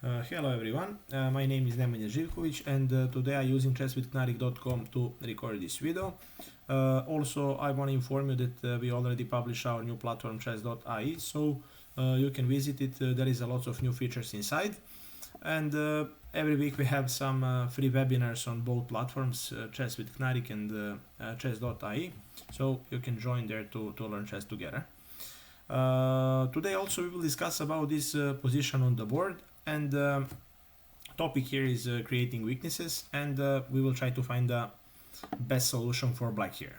Hello everyone, my name is Nemanja Živković and today I'm using chesswithknarik.com to record this video. Also, I want to inform you that we already published our new platform chess.ai, so you can visit it. There is a lot of new features inside, and every week we have some free webinars on both platforms, Chess with Knarik and chess.ai, so you can join there to learn chess together. Today also we will discuss about this position on the board, and topic here is creating weaknesses, and we will try to find the best solution for black here.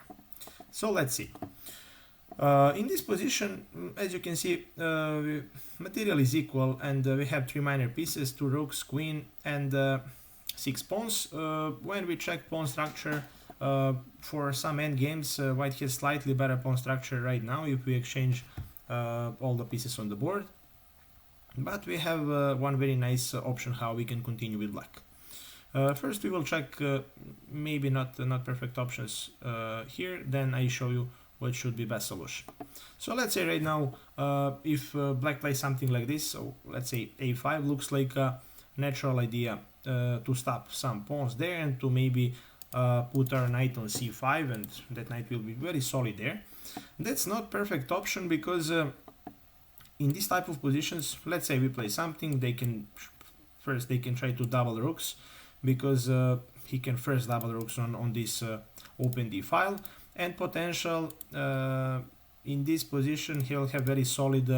So let's see. In this position, as you can see, material is equal, and we have 3 minor pieces, 2 rooks, queen, and 6 pawns. When we check pawn structure, for some endgames, white has slightly better pawn structure right now if we exchange all the pieces on the board. But we have one very nice option how we can continue with black. First we will check maybe not perfect options here, then I show you what should be best solution. So let's say right now if black plays something like this, so let's say a5 looks like a natural idea to stop some pawns there and to maybe put our knight on c5, and that knight will be very solid there. That's not perfect option because in this type of positions, let's say we play something, they can try to double rooks, because he can first double rooks on this open d file, and potential in this position he'll have very solid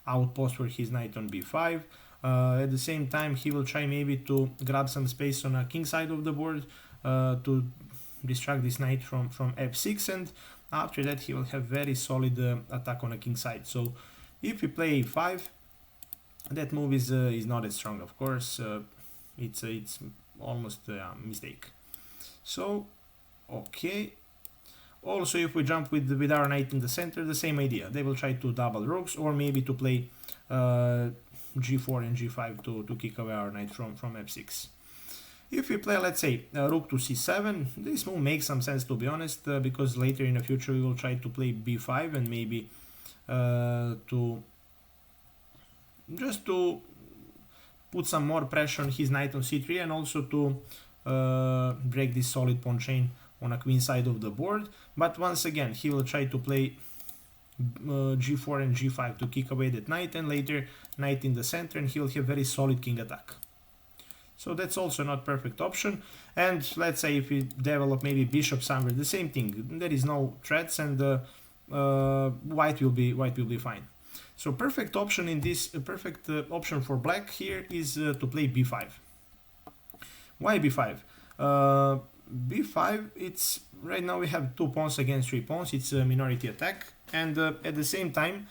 outpost for his knight on b5. At the same time he will try maybe to grab some space on a king side of the board to distract this knight from f6, and after that he will have very solid attack on a king side. So if we play a5, that move is not as strong, of course. It's almost a mistake. So okay. Also, if we jump with our knight in the center, the same idea. They will try to double rooks, or maybe to play g4 and g5 to kick away our knight from f6. If we play, let's say, rook to c7, this move makes some sense, to be honest, because later in the future we will try to play b5 and maybe just to put some more pressure on his knight on c3, and also to break this solid pawn chain on a queen side of the board. But once again he will try to play g4 and g5 to kick away that knight, and later knight in the center, and he'll have very solid king attack. So that's also not perfect option. And let's say if we develop maybe bishop somewhere, the same thing. There is no threats, and white will be fine. So perfect option in this perfect option for black here is to play b5. Why b5? b5, it's right now we have 2 pawns against 3 pawns. It's a minority attack, and at the same time,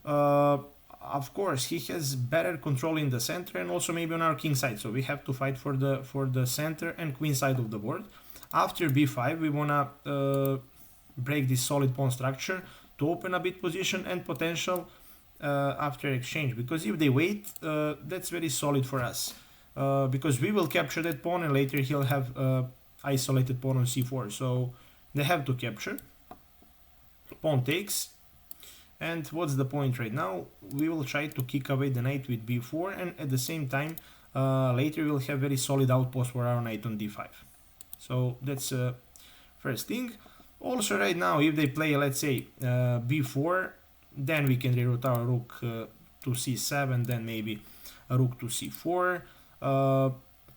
of course, he has better control in the center and also maybe on our king side. So we have to fight for the center and queen side of the board. After b5, we wanna break this solid pawn structure to open a bit position and potential after exchange, because if they wait, that's very solid for us, because we will capture that pawn, and later he'll have isolated pawn on c4, so they have to capture. Pawn takes, and what's the point right now? We will try to kick away the knight with b4, and at the same time later we'll have very solid outpost for our knight on d5. So that's first thing. Also right now if they play, let's say, b4, then we can reroute our rook to c7, then maybe a rook to c4.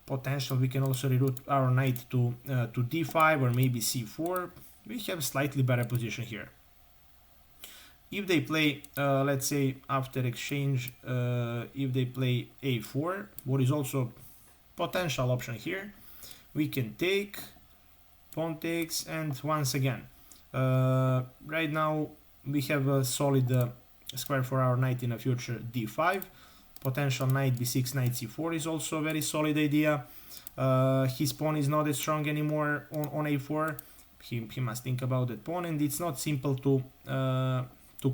Potential we can also reroute our knight to d5 or maybe c4. We have slightly better position here. If they play, let's say after exchange, if they play a4, what is also potential option here, we can take, pawn takes, and once again, right now we have a solid square for our knight in the future, d5. Potential knight b6, knight c4 is also a very solid idea. His pawn is not as strong anymore on a4. He must think about that pawn, and it's not simple to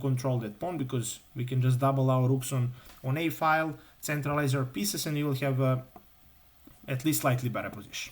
control that pawn, because we can just double our rooks on a file, centralize our pieces, and you will have at least slightly better position.